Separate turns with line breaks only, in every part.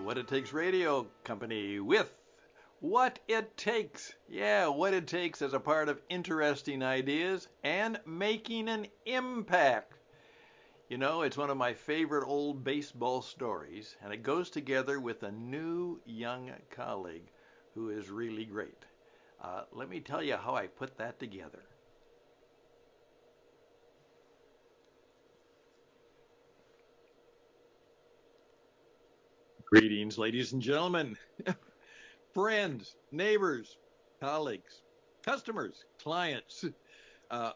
What It Takes Radio Company with What It Takes. Yeah, what it takes as a part of interesting ideas and making an impact. You know, it's one of my favorite old baseball stories, and it goes together with a new young colleague who is really great. Let me tell you how I put that together. Greetings, ladies and gentlemen, friends, neighbors, colleagues, customers, clients. Uh,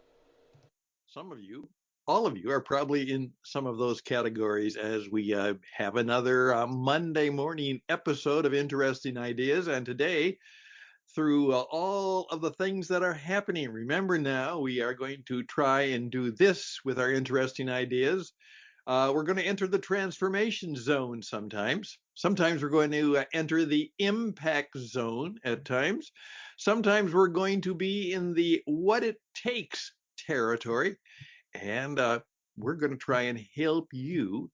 some of you, all of you, are probably in some of those categories as we have another Monday morning episode of Interesting Ideas. And today, through all of the things that are happening, remember now, we are going to try and do this with our interesting ideas. We're going to enter the transformation zone sometimes. Sometimes we're going to enter the impact zone at times. Sometimes we're going to be in the what it takes territory. And we're going to try and help you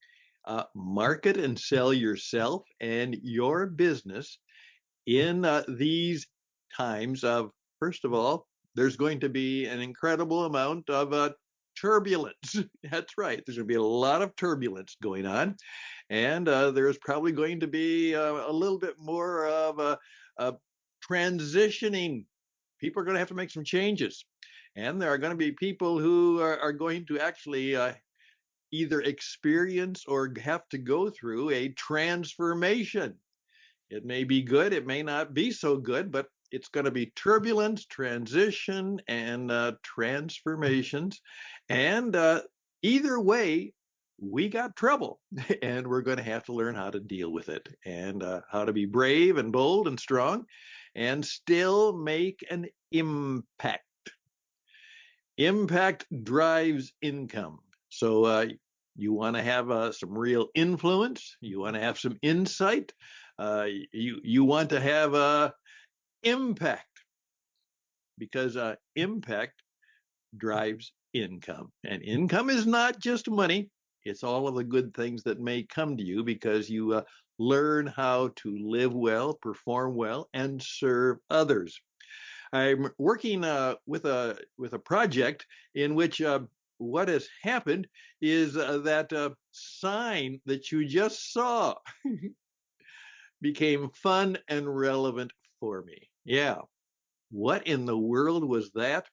market and sell yourself and your business in these times of, first of all, there's going to be an incredible amount of turbulence. That's right. There's going to be a lot of turbulence going on. And there's probably going to be a little bit more of a transitioning. People are going to have to make some changes. And there are going to be people who are going to actually either experience or have to go through a transformation. It may be good, it may not be so good, but it's going to be turbulence, transition, and transformations. And either way, we got trouble, and we're going to have to learn how to deal with it and how to be brave and bold and strong and still make an impact. Impact drives income. So you want to have some real influence. You want to have some insight. You want to have impact because impact drives income, and income is not just money. It's all of the good things that may come to you because you learn how to live well, perform well, and serve others. I'm working with a project in which what has happened is that sign that you just saw became fun and relevant for me. Yeah. What in the world was that?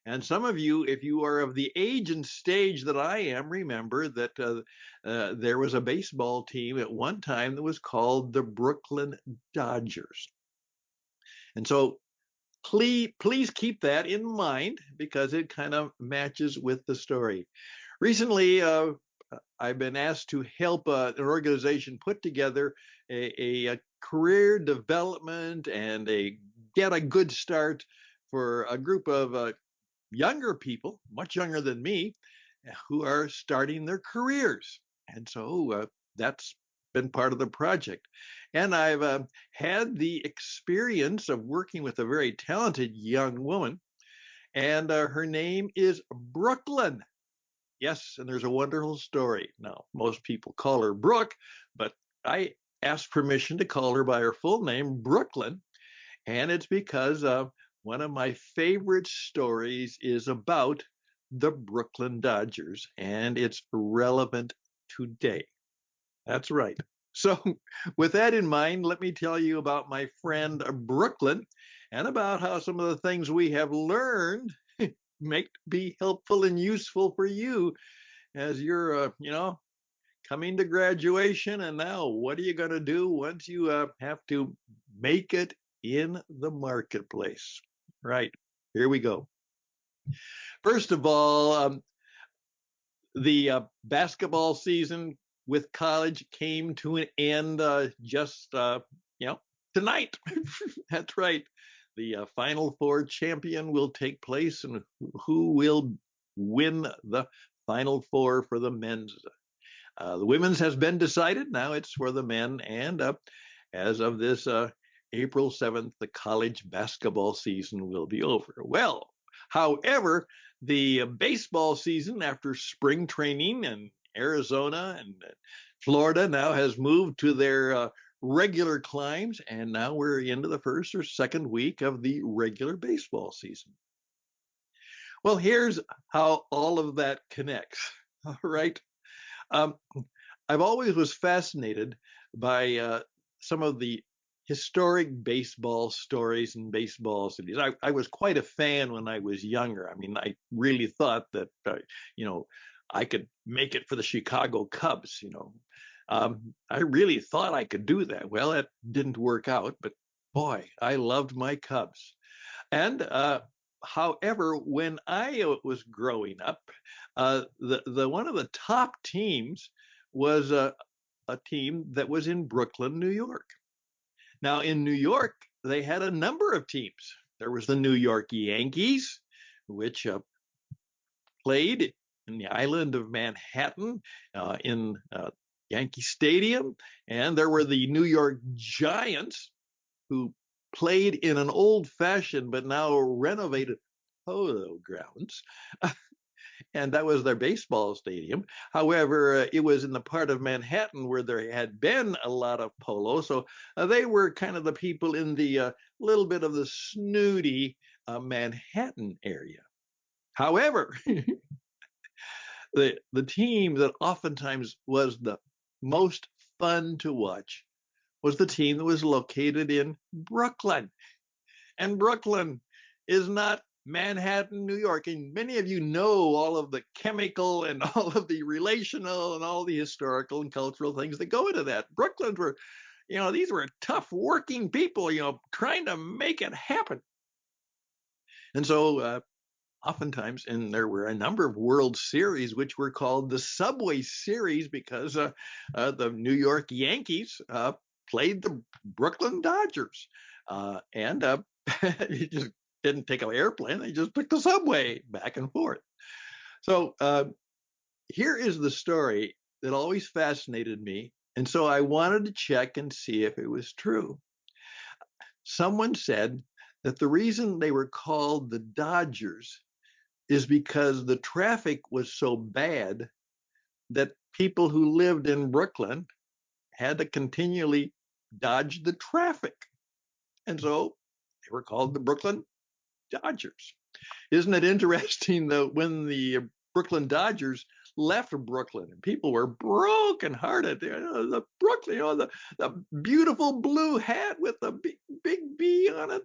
And some of you, if you are of the age and stage that I am, remember that there was a baseball team at one time that was called the Brooklyn Dodgers. And so please keep that in mind because it kind of matches with the story. Recently, I've been asked to help an organization put together a career development and get a good start for a group of younger people, much younger than me, who are starting their careers. And so that's been part of the project. And I've had the experience of working with a very talented young woman, and her name is Brooklyn. Yes, and there's a wonderful story. Now, most people call her Brooke, but I asked permission to call her by her full name, Brooklyn, and it's because one of my favorite stories is about the Brooklyn Dodgers, and it's relevant today. That's right. So, with that in mind, let me tell you about my friend Brooklyn and about how some of the things we have learned may be helpful and useful for you as you're, coming to graduation. And now, what are you going to do once you have to make it in the marketplace? Right. Here we go. First of all, the basketball season with college came to an end just tonight. That's right. The Final Four champion will take place, and who will win the Final Four for the men's? The women's has been decided. Now it's for the men, and as of this April 7th, the college basketball season will be over. Well, however, the baseball season after spring training in Arizona and Florida now has moved to their regular climbs, and now we're into the first or second week of the regular baseball season. Well, here's how all of that connects. All right. Um, I've always was fascinated by some of the historic baseball stories and baseball cities. I was quite a fan when I was younger. I mean, I really thought that, I could make it for the Chicago Cubs. I really thought I could do that. Well, it didn't work out, but boy, I loved my Cubs. And however, when I was growing up, the one of the top teams was a team that was in Brooklyn, New York. Now, in New York, they had a number of teams. There was the New York Yankees, which played in the island of Manhattan in Yankee Stadium, and there were the New York Giants, who played in an old-fashioned but now renovated polo grounds. And that was their baseball stadium. However, it was in the part of Manhattan where there had been a lot of polo, so they were kind of the people in the little bit of the snooty Manhattan area. However, the team that oftentimes was the most fun to watch was the team that was located in Brooklyn. And Brooklyn is not Manhattan, New York. And many of you know all of the chemical and all of the relational and all the historical and cultural things that go into that. Brooklyn were, these were tough working people, trying to make it happen. And so oftentimes, and there were a number of World Series which were called the Subway Series because the New York Yankees played the Brooklyn Dodgers. And it just didn't take an airplane. They just took the subway back and forth. So here is the story that always fascinated me. And so I wanted to check and see if it was true. Someone said that the reason they were called the Dodgers is because the traffic was so bad that people who lived in Brooklyn had to continually dodge the traffic. And so they were called the Brooklyn Dodgers. Isn't it interesting that when the Brooklyn Dodgers left Brooklyn and people were brokenhearted, the Brooklyn, the beautiful blue hat with the big B on it.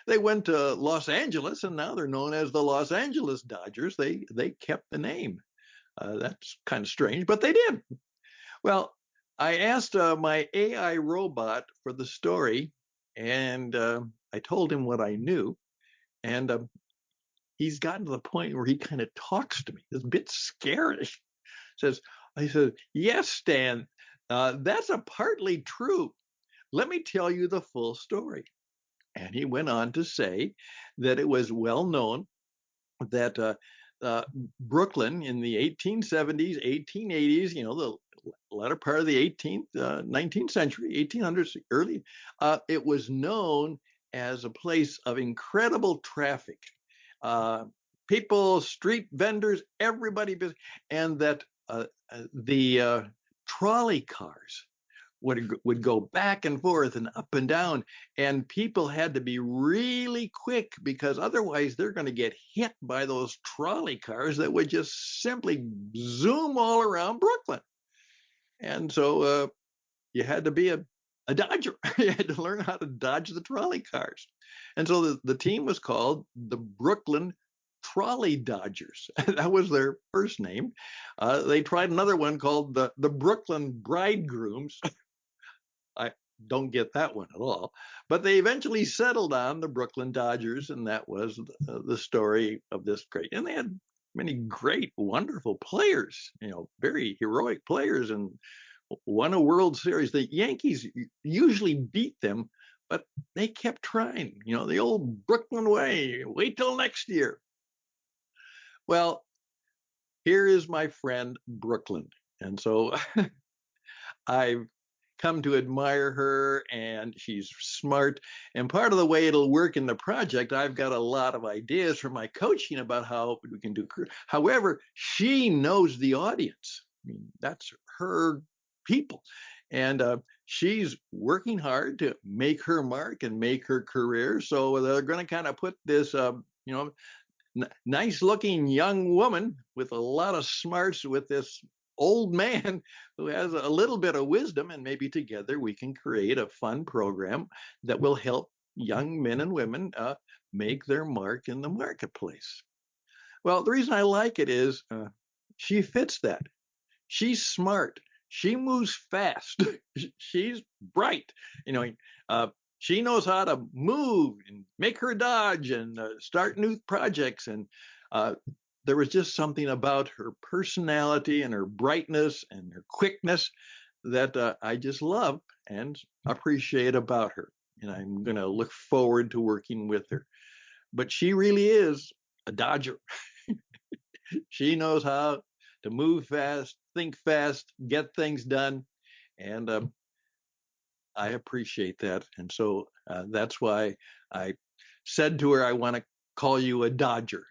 They went to Los Angeles and now they're known as the Los Angeles Dodgers. They kept the name. That's kind of strange, but they did. Well, I asked my AI robot for the story, and I told him what I knew, and he's gotten to the point where he kind of talks to me. It's a bit scary. I said, yes, Stan, that's a partly true. Let me tell you the full story. And he went on to say that it was well known that Brooklyn in the 1870s, 1880s, the latter part of the 19th century, 1800s, early, it was known as a place of incredible traffic. People, street vendors, everybody, and that the trolley cars would go back and forth and up and down, and people had to be really quick because otherwise they're going to get hit by those trolley cars that would just simply zoom all around Brooklyn. And so you had to be a dodger. You had to learn how to dodge the trolley cars. And so the team was called the Brooklyn Trolley Dodgers. That was their first name. They tried another one called the Brooklyn Bridegrooms. I don't get that one at all. But they eventually settled on the Brooklyn Dodgers, and that was the story of this great. And they had many great, wonderful players, very heroic players, and won a World Series. The Yankees usually beat them, but they kept trying, the old Brooklyn way, wait till next year. Well, here is my friend Brooklyn. And so I've come to admire her, and she's smart. And part of the way it'll work in the project, I've got a lot of ideas from my coaching about how we can do. However, she knows the audience. I mean, that's her people. And she's working hard to make her mark and make her career. So they're going to kind of put this, you know, nice looking young woman with a lot of smarts with this old man who has a little bit of wisdom, and maybe together we can create a fun program that will help young men and women make their mark in the marketplace. Well, the reason I like it is she fits that. She's smart. She moves fast. She's bright. You know, uh, she knows how to move and make her dodge and start new projects. And uh, there was just something about her personality and her brightness and her quickness that I just love and appreciate about her. And I'm going to look forward to working with her. But she really is a dodger. She knows how to move fast, think fast, get things done, and I appreciate that. And so that's why I said to her, I want to call you a Dodger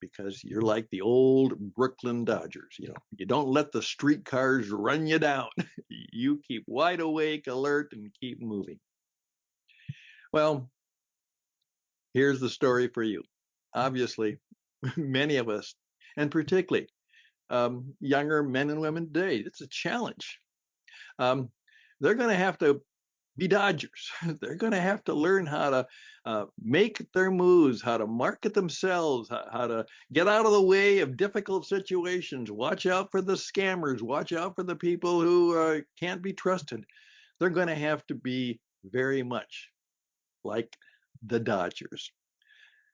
because you're like the old Brooklyn Dodgers. You know, you don't let the streetcars run you down. You keep wide awake, alert, and keep moving. Well, here's the story for you. Obviously, many of us, and particularly younger men and women today. It's a challenge. Um, they're going to have to be Dodgers. They're going to have to learn how to make their moves, how to market themselves, how to get out of the way of difficult situations. Watch out for the scammers. Watch out for the people who can't be trusted. They're going to have to be very much like the Dodgers.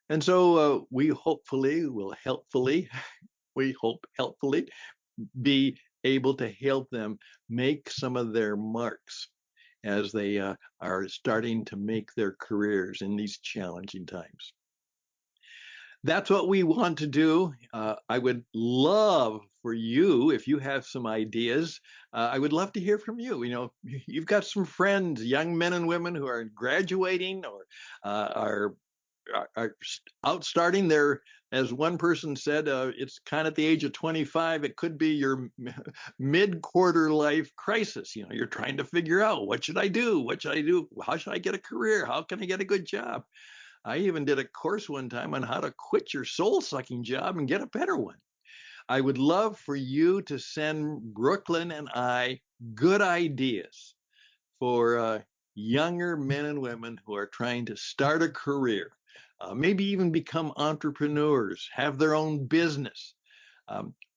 And so we hopefully will helpfully, we hope helpfully be able to help them make some of their marks as they are starting to make their careers in these challenging times. That's what we want to do. I would love for you, if you have some ideas, I would love to hear from you. You know, you've got some friends, young men and women who are graduating or are out starting their, as one person said, it's kind of at the age of 25. It could be your mid-quarter life crisis. You know, you're trying to figure out, what should I do? What should I do? How should I get a career? How can I get a good job? I even did a course one time on how to quit your soul-sucking job and get a better one. I would love for you to send Brooklyn and I good ideas for younger men and women who are trying to start a career, maybe even become entrepreneurs, have their own business.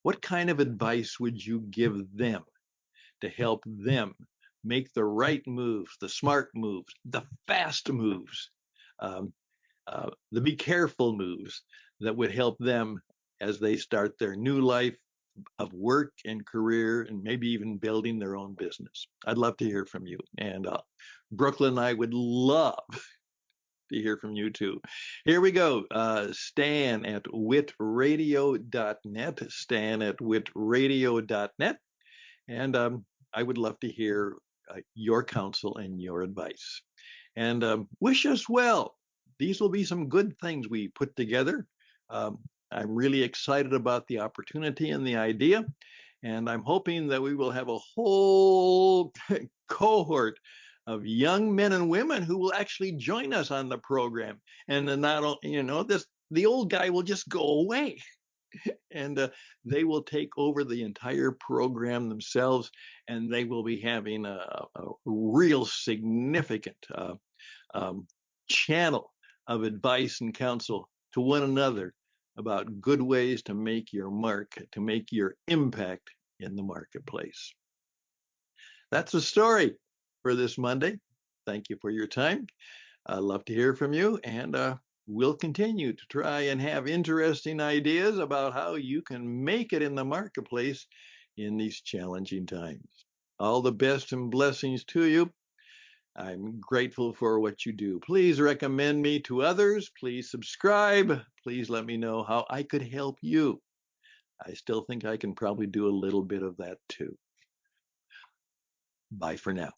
What kind of advice would you give them to help them make the right moves, the smart moves, the fast moves, um, the be careful moves that would help them as they start their new life of work and career and maybe even building their own business? I'd love to hear from you. And Brooklyn, I would love to hear from you too. Here we go. Stan at witradio.net. Stan at witradio.net. And I would love to hear your counsel and your advice. And wish us well. These will be some good things we put together. I'm really excited about the opportunity and the idea. And I'm hoping that we will have a whole cohort of young men and women who will actually join us on the program. And then not, you know, the old guy will just go away. And they will take over the entire program themselves, and they will be having a real significant channel of advice and counsel to one another about good ways to make your mark, to make your impact in the marketplace. That's the story for this Monday. Thank you for your time. I'd love to hear from you, and we'll continue to try and have interesting ideas about how you can make it in the marketplace in these challenging times. All the best and blessings to you. I'm grateful for what you do. Please recommend me to others. Please subscribe. Please let me know how I could help you. I still think I can probably do a little bit of that too. Bye for now.